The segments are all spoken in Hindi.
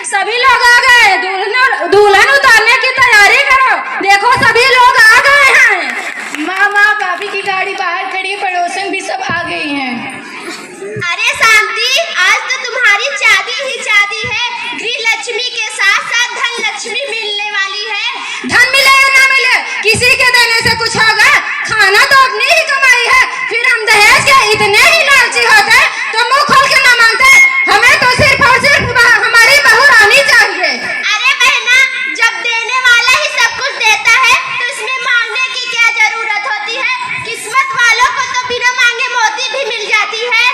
सभी लोग आ गए, दुल्हन उतारने की तैयारी करो। देखो सभी लोग आ गए हैं। मामा भाभी की गाड़ी बाहर खड़ी, पड़ोसन भी सब आ गई हैं। अरे शांति, आज तो तुम्हारी शादी ही शादी है। गृह लक्ष्मी के साथ साथ धन लक्ष्मी मिलने वाली है। धन मिले या ना मिले, किसी के देने से कुछ होगा? खाना तो अपनी ही कमाई है, फिर हम दहेज के इतने ही लालची होते तो मुंह खोल के ना मांगते। हमें तो सिर्फ और सिर्फ हमारी बहू रानी चाहिए। अरे बहना, जब देने वाला ही सब कुछ देता है तो इसमें मांगने की क्या जरूरत होती है? किस्मत वालों को तो बिना मांगे मोती भी मिल जाती है।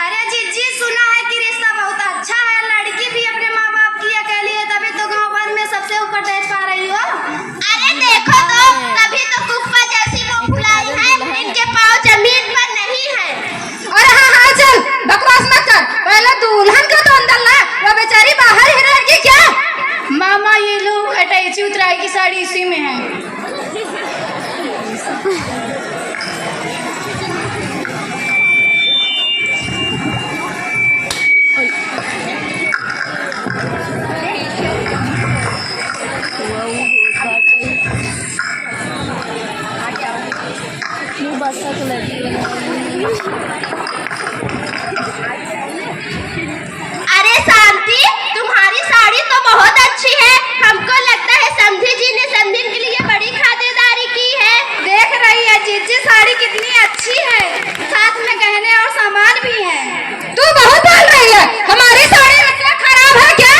अरे जीजी, सुना है कि रिश्ता बहुत अच्छा है। लड़की भी अपने माँ बाप की अकेली है, तभी तो गांव भर में सबसे ऊपर दहेज पा रही हो। अरे देखो तो, तभी तो कुप्पा जैसी वो फुलाई है, इनके पाँव जमीन पर नहीं है। अरे हाँ चल, बकवास मत कर। पहले दुल्हन को तो अंदर ला, वो बेचारी बाहर ही रहेगी क्या? मामा ये लोग अटैची उतराई की साड़ी इसी में है। अरे शांति, तुम्हारी साड़ी तो बहुत अच्छी है। हमको लगता है समधी जी ने समधिन के लिए बड़ी खातिरदारी की है। देख रही है जीजी, साड़ी कितनी अच्छी है, साथ में गहने और सामान भी है। तू बहुत बोल रही है, हमारी साड़ी मतलब खराब है क्या?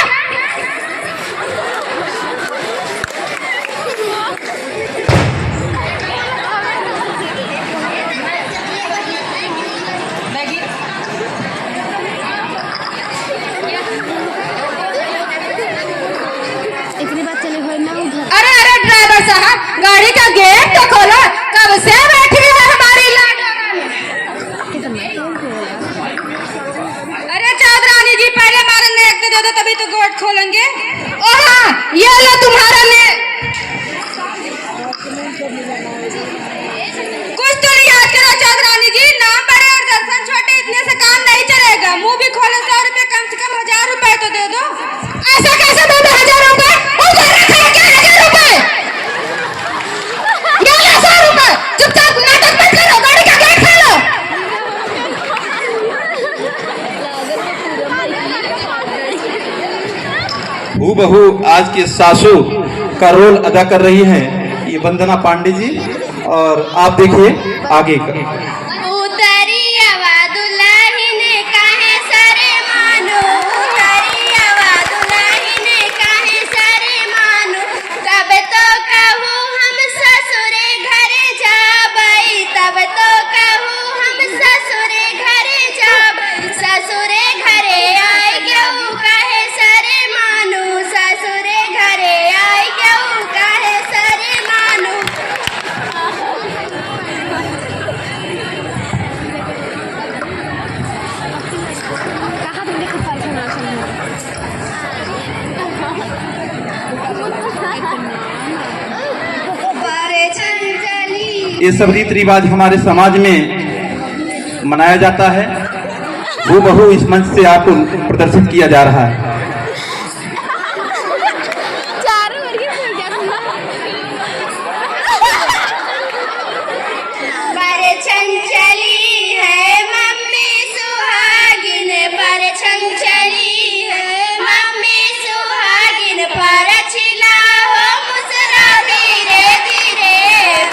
अरे ड्राइवर साहब, गाड़ी का गेट तो खोलो। कब से बैठी है हमारी लाडली। अरे चौधरानी जी, पहले हमारा नेक दे दो, तभी तो गेट खोलेंगे। ओ हाँ, ये लो तुम्हारा नेक। कुछ तो याद करो चौधरानी जी, नाम बड़े और दर्शन छोटे, इतने से काम नहीं चलेगा। मुंह भी खोले 100 रुपए, कम से कम 1000 रुपए तो दे दो। ऐसा कैसे दे दो 1000 रुपए? उधर रखा है क्या 1000 रुपए? ये लो 100 रुपए। चुपचाप नाटक मत करो, गाड़ी का गेट खोलो। हूबहू आज के सासू का रोल अदा कर रही हैं ये वंदना पांडे जी। और आप देखिए आगे का। उतरियावा दुल्हन काहे सरे मानो, उतरियावा दुल्हन काहे सरे मानो। तब तो कहूँ हम ससुरे घरे जाबई, तब तो कहूँ हम ससुरे घरे जाबई। ससुरे घरे आई क्यों काहे सरे मानो, ससुरे घरे आई क्यों काहे सरे मानो। ये सब रीति रिवाज हमारे समाज में मनाया जाता है। हूबहू इस मंच से आपको प्रदर्शित किया जा रहा है। पर चंचली है मम्मी सुहागिन, पर चंचली है मम्मी सुहागिन। पर छिला हो मुसरा धीरे धीरे,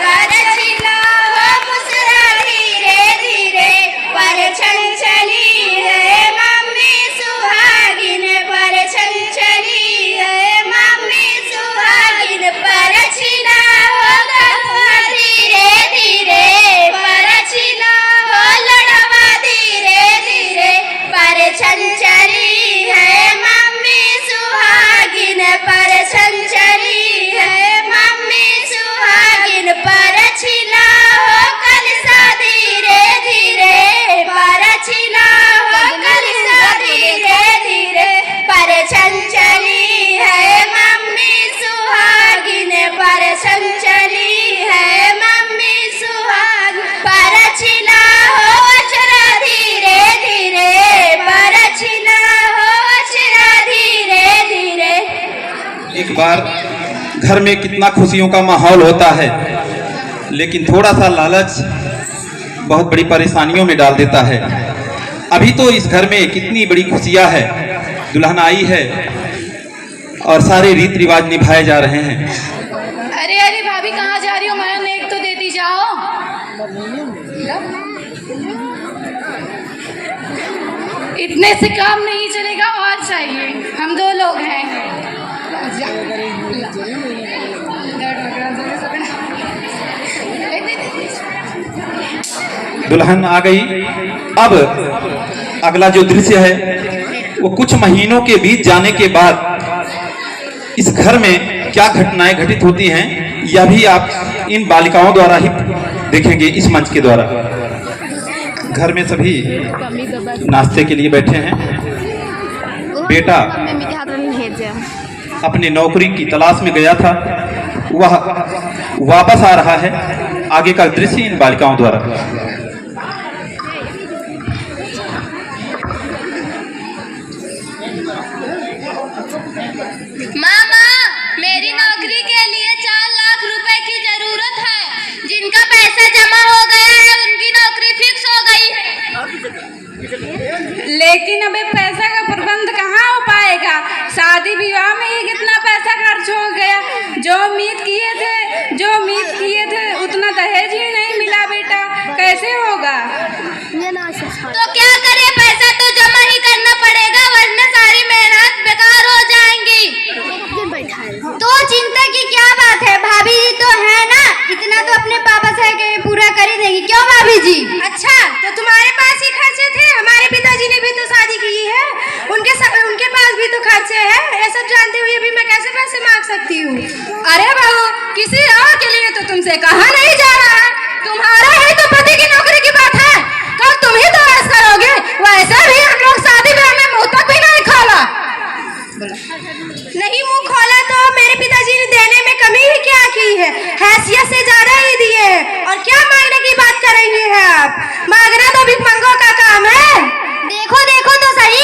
पर छिला हो मुसरा धीरे धीरे। पर चंचली है मम्मी सुहागिन, पर चंचली है मम्मी सुहागिन। पर छिला हो लड़वा धीरे धीरे, पर छिला हो लड़वा धीरे धीरे। पर चंचली है मम्मी सुहागिन, पर चंचली है मम्मी सुहागिन। पर छिला हो कलसा धीरे धीरे, पर छिला हो कलसा धीरे धीरे। पर चंचली है मम्मी सुहागिन, पर चंचली है मम्मी सुहागिन। पर छिला हो अचरा धीरे धीरे, पर छिला हो बार घर में कितना खुशियों का माहौल होता है, लेकिन थोड़ा सा लालच बहुत बड़ी परेशानियों में डाल देता है। अभी तो इस घर में कितनी बड़ी खुशियां है, दुल्हन आई है और सारे रीति रिवाज निभाए जा रहे हैं। अरे अरे भाभी कहाँ जा रही हो? मैं नेक तो देती जाओ। इतने से काम नहीं चलेगा, और चाहिए। हम 2 लोग हैं। दुल्हन आ गई। अब अगला जो दृश्य है वो कुछ महीनों के बीत जाने के बाद इस घर में क्या घटनाएं घटित होती हैं, यह भी आप इन बालिकाओं द्वारा ही देखेंगे इस मंच के द्वारा। घर में सभी नाश्ते के लिए बैठे हैं। बेटा अपनी नौकरी की तलाश में गया था, वह वापस आ रहा है। आगे का दृश्य इन बालिकाओं द्वारा। मामा, मेरी नौकरी के लिए 4 लाख रुपए की जरूरत है। जिनका पैसा जमा हो गया है उनकी नौकरी फिक्स हो गई है। लेकिन अबे पैसा का प्रबंध कहाँ हो पाएगा? शादी विवाह में ही कितना पैसा खर्च हो गया। जो उम्मीद किए थे उतना दहेज ही नहीं मिला बेटा, कैसे होगा? तो क्या करें, पैसा तो जमा ही करना पड़ेगा, वरना सारी मेहनत बेकार हो जाएंगी। तो चिंता की क्या बात है? भाभी जी तो है ना, इतना तो अपने पापा से के पूरा कर ही देंगी। क्यों भाभी जी? अच्छा, तो तुम्हारे पास ही खर्चे थे? हमारे पिताजी ने भी तो शादी की है, उनके पास भी तो खर्चे हैं। ये सब जानते हुए भी मैं कैसे पैसे मांग सकती हूँ? अरे बहू, किसी और के लिए तो तुमसे कहा नहीं जा रहा है। तुम्हारा ही तो पति की नौकरी की बात है, कल तुम ही तो ऐसा करोगे। वैसे भी हम लोग शादी ब्याह में मुंह तक भी नहीं खोला। नहीं मुंह खोला तो मेरे पिताजी ने देने में कमी ही क्या की है? हैसियत से ज्यादा ही दिए हैं। और क्या मांगने की बात कर रही है आप? मांगना तो भिखमंगों का काम है। देखो तो सही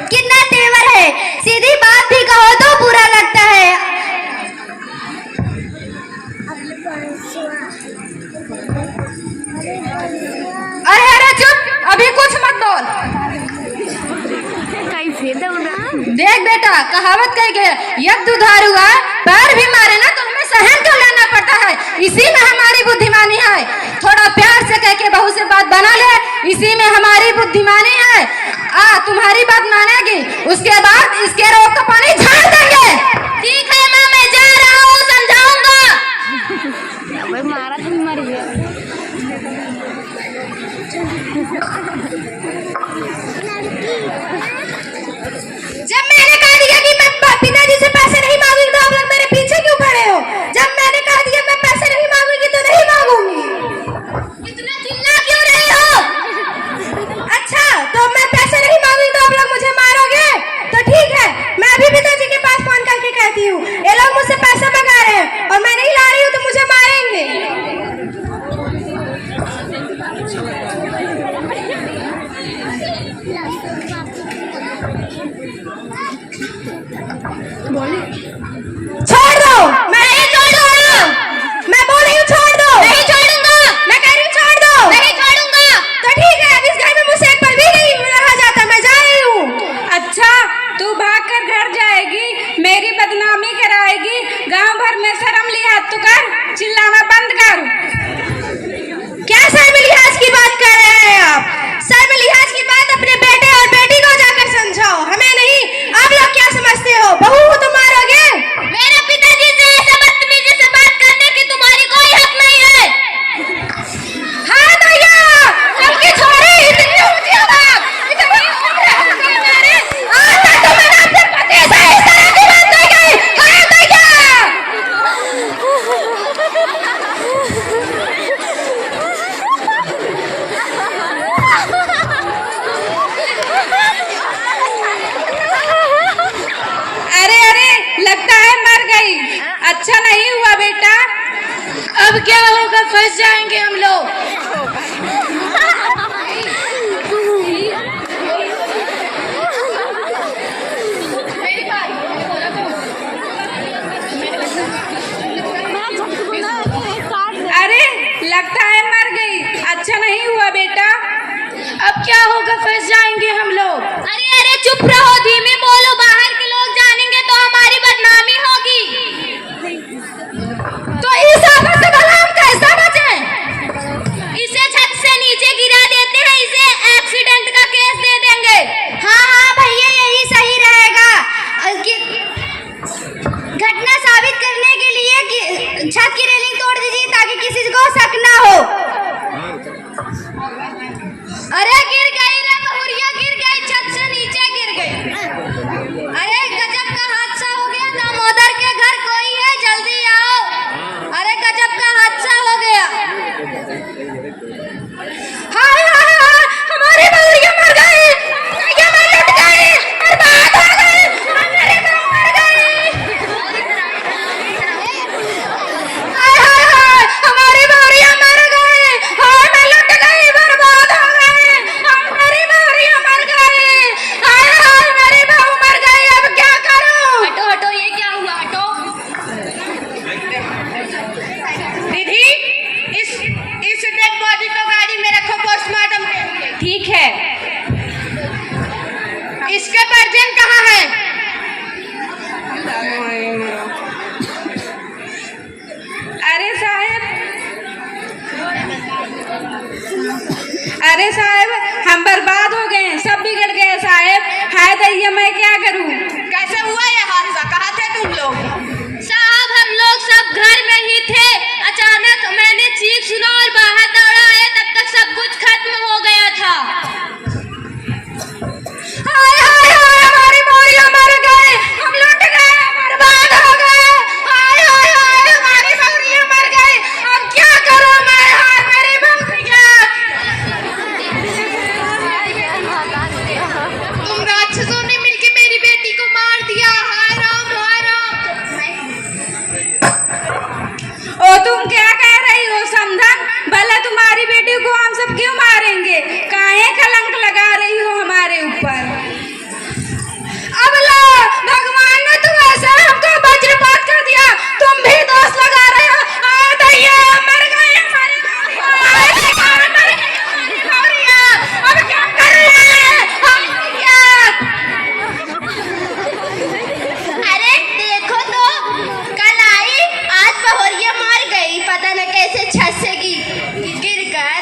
कितना तेवर है। सीधी बात भी कहो तो बुरा लगता है। अरे चुप, अभी कुछ मत बोल। देख बेटा, कहावत कह गए, यद दुधार हुआ पैर भी मारे ना तो हमें सहन कर लेना पड़ता है। इसी में हमारी बुद्धिमानी है। थोड़ा प्यार से कह के बहू से बात बना ले, इसी में हमारी बुद्धिमानी है। तुम्हारी बात मानेगी, उसके बाद इसके रोग का पानी झाड़ देंगे। ठीक है माँ, मैं जा रहा हूँ, समझाऊंगा। जब मैंने कह दिया कि मैं पिताजी से पैसे नहीं मांगूंगी तो आप लोग मेरे पीछे क्यों पड़े हो? जब मैंने कह दिया मैं पैसे नहीं मांगूंगी तो नहीं मांगूंगी। इतना चिल्ला क्यों रही हो? अच्छा, तो मैं पैसे नहीं मांगूंगी तो आप लोग मुझे मारोगे? तो ठीक है, मैं अभी पिताजी के पास फोन करके कहती हूँ ये लोग मुझसे पैसा मंगा रहे हैं और मैं नहीं ला रही हूँ तो मुझे मारेंगे। छोड़ दो, मैं नहीं छोड़ूंगा। मैं बोल रही हूँ छोड़ दो। नहीं छोड़ूंगा। मैं कह रही हूँ छोड़ दो। नहीं छोड़ूंगा। तो ठीक है, अब इस घर में मुझसे एक पल भी नहीं रहा जाता, मैं जा रही हूँ। अच्छा, तू भागकर घर जाएगी, मेरी बदनामी कराएगी, गांव भर में शर्म लिहाज तो कर, चिल्लाना बंद कर। क्या शर्म लिहाज की बात कर रहे हैं आप? शर्म लिहाज की बात अपने बेटे और बेटी को जाकर समझाओ, हमें नहीं। आप लोग क्या समझते हो, बहू को तो मारोगे? मेरे पिताजी से ऐसे बदतमीजी से बात करने की तुम्हारी कोई हक नहीं है। हाँ भैया, कल की छोरी इतनी ऊंची आवाज, इतनी उम्र हो गई मेरी, आज तक तो मैंने अपने पति से इस तरह की बात नहीं कही। हाँ भैया। अरे लगता है मर गई। अच्छा नहीं हुआ बेटा। अब क्या होगा, फंस जाएंगे हम लोग। बेटा, अब क्या होगा, फंस जाएंगे हम लोग। अरे अरे चुप रहो, धीमे बोलो, बाहर के लोग जानेंगे तो हमारी बदनामी होगी। तो इस आफत से भला हम कैसे बचें? इसे छत से नीचे गिरा देते हैं, इसे एक्सीडेंट का केस दे देंगे। हाँ हाँ भैया, यही सही रहेगा। घटना साबित करने के लिए कि छत की रेलिंग तोड़ दीजिए ताकि किसी को शक ना हो। अरे गिर गई रे बहुरिया, गिर गई, छत से नीचे गिर गई। अरे गजब का हादसा हो गया, दामोदर के घर कोई है, जल्दी आओ। अरे गजब का हादसा हो गया। हाय हाय हाय, हमारी बहुरिया मर गई, ये मैं लुट गई, बर्बाद हो गई, मेरी बहू मर गई। हाय हाय हाय, हमारी बहुरिया मर गई, हाय मैं लुट गई, बर्बाद हो गई, मेरी बहुरिया मर गई, हाय हाय मेरी बहू मर गई, अब क्या करूं? हटो हटो, ये क्या हुआ, हटो। दीदी, इस डेड बॉडी को गाड़ी में रखो पोस्टमार्टम के लिए। ठीक है। इसके परिजन कहाँ हैं? अरे साहब, हम बर्बाद हो गए हैं, सब बिगड़ गए साहब। हाय दैया, मैं क्या करूं? कैसे हुआ ये हादसा? कहाँ थे तुम लोग? साहब हम लोग सब घर में ही थे, अचानक मैंने चीख सुना और बाहर दौड़ा आया, तब तक सब कुछ खत्म हो गया था। हाय हाय हाय, हमारी बहुरिया मर गए, हम लुट गए, बर्बाद हो गए। हाय हाय हाय, हमारी बहुरिया मर गई, अब क्या करूं मैं? हाय मेरी बहुरिया। तुम राक्षसों ने मिलके मेरी बेटी को मार दिया। हाय राम, हाय राम। ओ तुम क्या कह रही हो समधन? भला तुम्हारी बेटी को हम सब क्यों मारेंगे? काहे कलंक लगा रही हो हमारे ऊपर? अब लो, भगवान ने तुम ऐसा हमको वज्रपात कर दिया, तुम भी दोष लगा रहे हो। आ दैया, मर गई हमारी बहुरिया, अब क्या करें? अरे देखो तो, कल आई, आज बहुरिया मर गई, पता न कैसे छत से गिर कर।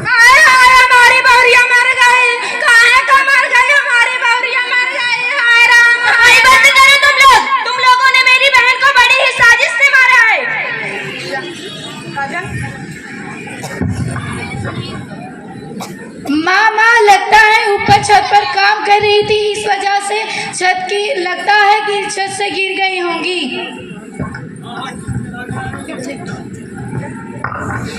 हाय हाय, हमारी बहुरिया मर गई, काहे का मर गई? हमारी बहुरिया मर गई, हाय राम। हाय बंद करो तुम लोगों ने मेरी बहन को बड़ी ही साजिश से मारा है। माँ लगता है ऊपर छत पर काम कर रही थी, इस वजह से छत की लगता है कि छत से गिर गई होंगी।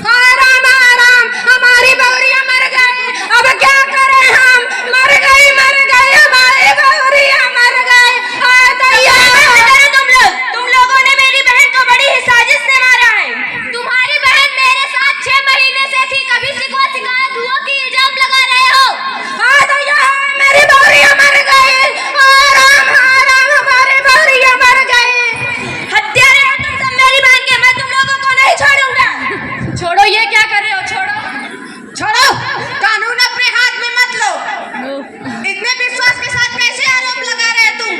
हाय राम, हमारी बहुरिया मर गई, अब क्या करें हम? मर गई हमारी बहुरिया मर गई। हाय दैया, तुम लोगों ने मेरी बहन को बड़ी ही साजिश से मारा है। तुम्हारी बहन मेरे साथ 6 महीने से थी, कभी शिकायत हुआ कि इल्जाम लगा रहे हो? हाय दैया, मेरी बहुरिया मर गई। हाय राम, हमारी बहुरिया मर गई। हत्यारे हो तुम सब मेरी बहन के, मैं तुम लोगों को नहीं छोड़ूंगा। छोड़ो, ये क्या कर रहे हो? छोड़ो, कानून अपने हाथ में मत लो। इतने विश्वास के साथ कैसे आरोप लगा रहे हो तुम?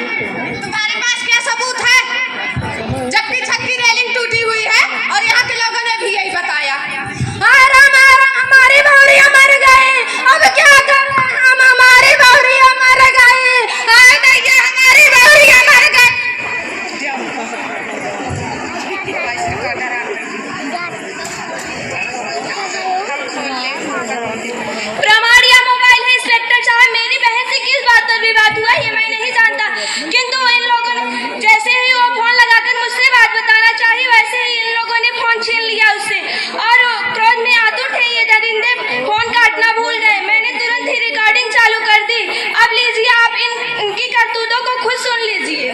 तुम्हारे पास क्या सबूत है? जबकि छत की रेलिंग टूटी हुई है और यहाँ के लोगों ने भी यही बताया। हाय राम, हमारी बहुरिया मर गई, अब क्या करें हम? हमारी बहुरिया मर गई। हाय दैया, हमारी बहुरिया मर गई। प्रमाणिया मोबाइल है इंस्पेक्टर साहब, मेरी बहन से किस बात पर विवाद हुआ ये मैं नहीं जानता, किंतु इन लोगों ने जैसे ही वो फोन लगाकर मुझसे बात बताना चाहिए, वैसे ही इन लोगों ने फोन छीन लिया उससे, और क्रोध में आतुर थे ये दरिंदे, फोन काटना भूल गए। मैंने तुरंत ही रिकॉर्डिंग चालू कर दी। अब लीजिए, आप इनकी करतूतों को खुद सुन लीजिए।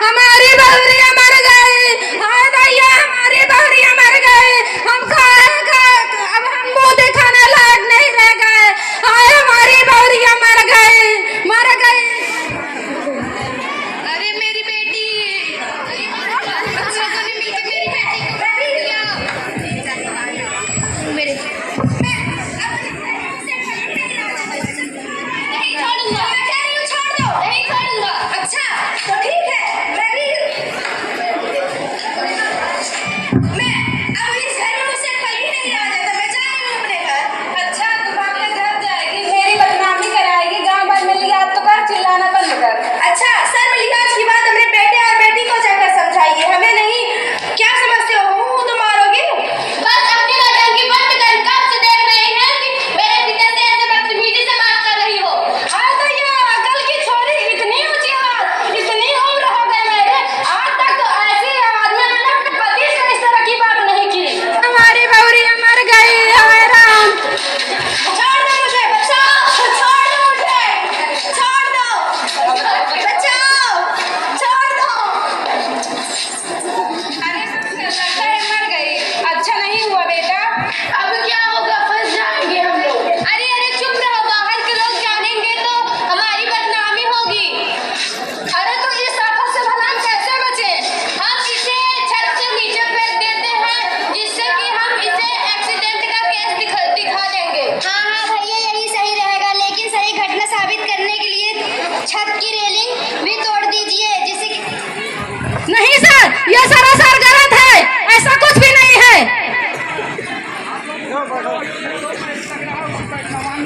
हमारी बहुरिया मर गई, हाय दैया, हमारी बहुरिया मर गई, हम अब हम मुंह दिखाना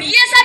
ये सब